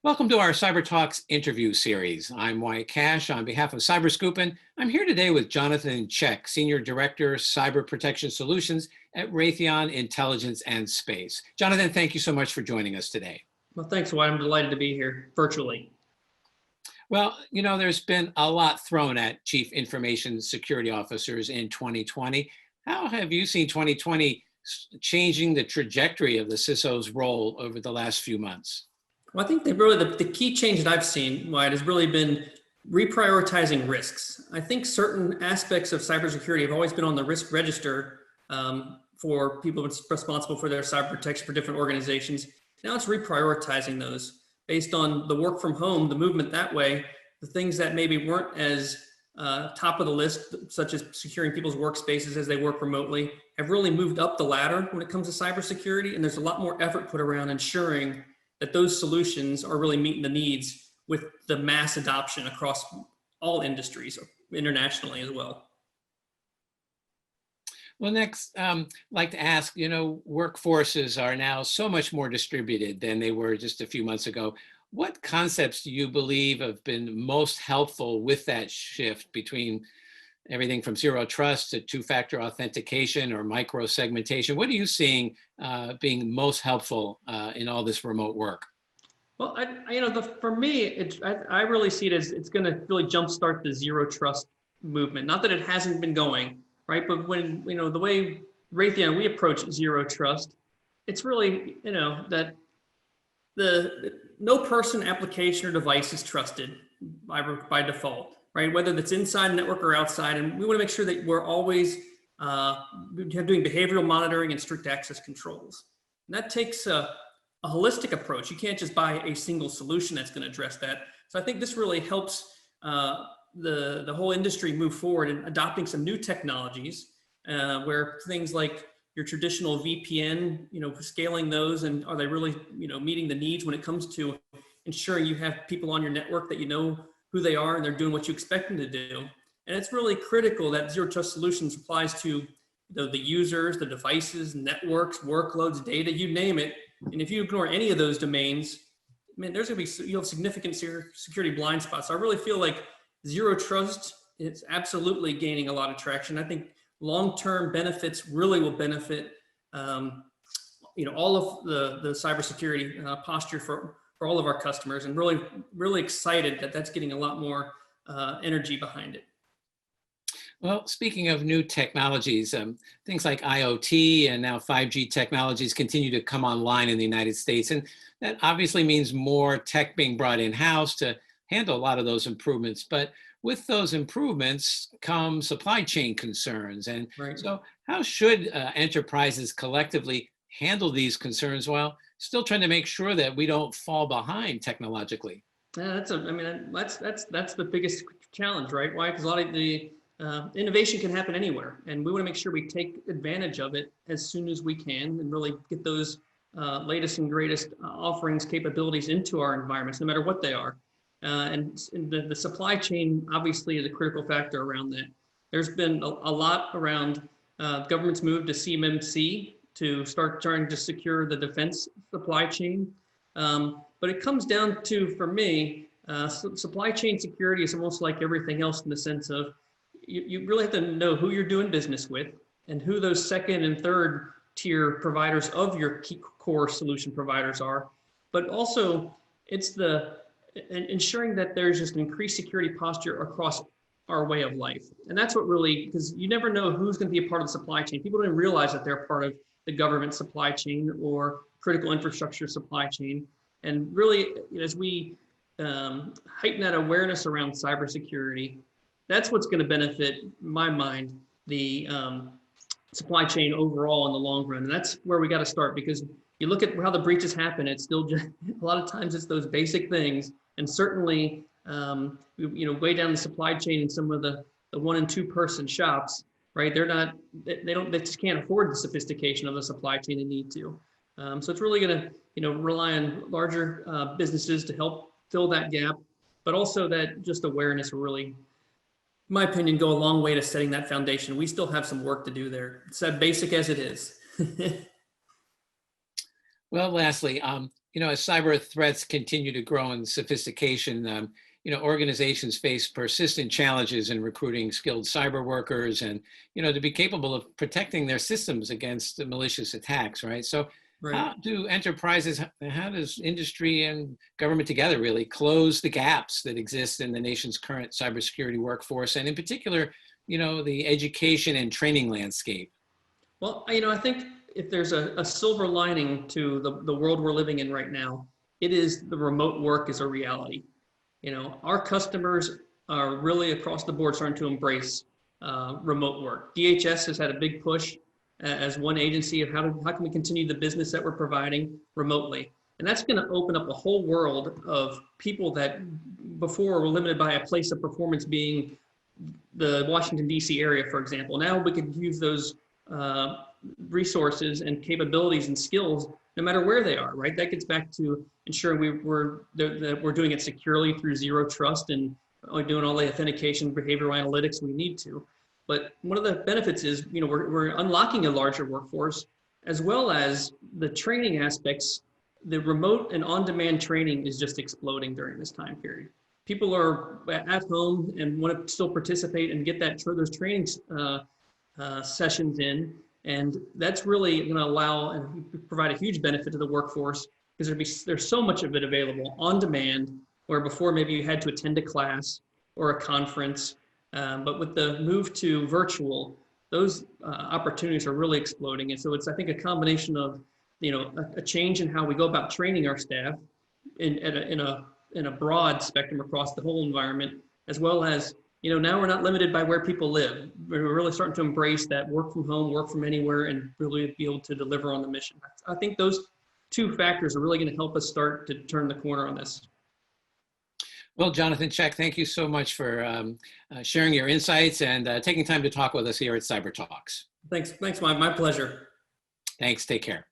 Welcome to our Cybertalks interview series. I'm Wyatt Cash on behalf of CyberScoop, and I'm here today with Jonathan Check, Senior Director, Cyber Protection Solutions at Raytheon Intelligence and Space. Jonathan, thank you so much for joining us today. Well, thanks, Wyatt. I'm delighted to be here virtually. Well, there's been a lot thrown at Chief Information Security Officers in 2020. How have you seen 2020 changing the trajectory of the CISO's role over the last few months? Well, I think the key change that I've seen, Wyatt, has really been reprioritizing risks. I think certain aspects of cybersecurity have always been on the risk register for people responsible for their cyber protection for different organizations. Now it's reprioritizing those based on the work from home, the movement that way, the things that maybe weren't as top of the list, such as securing people's workspaces as they work remotely, have really moved up the ladder when it comes to cybersecurity. And there's a lot more effort put around ensuring that those solutions are really meeting the needs with the mass adoption across all industries, internationally as well. Well, next, I'd like to ask, workforces are now so much more distributed than they were just a few months ago. What concepts do you believe have been most helpful with that shift between everything from zero trust to two-factor authentication or micro-segmentation? What are you seeing being most helpful in all this remote work? Well, for me, I really see it as it's going to really jumpstart the zero trust movement. Not that it hasn't been going, right? But when, the way Raytheon, we approach zero trust, it's really, that no person, application, or device is trusted by default, right? Whether that's inside a network or outside. And we want to make sure that we're always doing behavioral monitoring and strict access controls. And that takes a holistic approach. You can't just buy a single solution that's going to address that. So I think this really helps the whole industry move forward in adopting some new technologies where things like your traditional VPN, scaling those, and are they really, meeting the needs when it comes to ensuring you have people on your network that you know who they are and they're doing what you expect them to do. And it's really critical that zero trust solutions applies to the users, the devices, networks, workloads, data, you name it. And if you ignore any of those domains, man, you'll have significant security blind spots. So I really feel like zero trust is absolutely gaining a lot of traction. I think long-term benefits really will benefit, all of the cybersecurity posture for all of our customers, and really, really excited that that's getting a lot more energy behind it. Well, speaking of new technologies, things like IoT and now 5G technologies continue to come online in the United States. And that obviously means more tech being brought in-house to handle a lot of those improvements. But with those improvements come supply chain concerns. And Right. So how should enterprises collectively handle these concerns while still trying to make sure that we don't fall behind technologically? Yeah, that's the biggest challenge, right? Why? Because a lot of the innovation can happen anywhere, and we want to make sure we take advantage of it as soon as we can, and really get those latest and greatest offerings, capabilities into our environments, no matter what they are. And the supply chain obviously is a critical factor around that. There's been a lot around government's move to CMMC to start trying to secure the defense supply chain. But it comes down to, for me, supply chain security is almost like everything else in the sense of you really have to know who you're doing business with and who those second and third tier providers of your key core solution providers are. But also it's ensuring that there's just an increased security posture across our way of life. And that's what really, because you never know who's going to be a part of the supply chain. People don't even realize that they're part of the government supply chain or critical infrastructure supply chain. And really, as we heighten that awareness around cybersecurity, that's what's going to benefit, in my mind, the supply chain overall in the long run. And that's where we got to start, because you look at how the breaches happen, it's still just, a lot of times it's those basic things. And certainly, way down the supply chain in some of the 1 and 2 person shops, right? They just can't afford the sophistication of the supply chain they need to. So it's really going to, rely on larger businesses to help fill that gap, but also that just awareness will really, in my opinion, go a long way to setting that foundation. We still have some work to do there. It's as basic as it is. Well, lastly, As cyber threats continue to grow in sophistication, organizations face persistent challenges in recruiting skilled cyber workers and, to be capable of protecting their systems against the malicious attacks, right? So Right. how does industry and government together really close the gaps that exist in the nation's current cybersecurity workforce, and in particular, the education and training landscape? Well, I think if there's a silver lining to the world we're living in right now, it is the remote work is a reality. Our customers are really across the board starting to embrace remote work. DHS has had a big push as one agency of how can we continue the business that we're providing remotely. And that's going to open up a whole world of people that before were limited by a place of performance being the Washington, D.C. area, for example. Now we can use those resources and capabilities and skills no matter where they are, right? That gets back to ensuring that we're doing it securely through zero trust and doing all the authentication, behavioral analytics we need to. But one of the benefits is, we're unlocking a larger workforce, as well as the training aspects. The remote and on-demand training is just exploding during this time period. People are at home and want to still participate and get those training sessions in. And that's really going to allow and provide a huge benefit to the workforce, because there's so much of it available on demand, where before maybe you had to attend a class or a conference. But with the move to virtual, those opportunities are really exploding. And so it's, I think, a combination of, a change in how we go about training our staff in a broad spectrum across the whole environment, as well as, now we're not limited by where people live. We're really starting to embrace that work from home, work from anywhere, and really be able to deliver on the mission. I think those two factors are really going to help us start to turn the corner on this. Well, Jonathan Check, thank you so much for sharing your insights and taking time to talk with us here at Cybertalks. Thanks, my pleasure. Thanks, take care.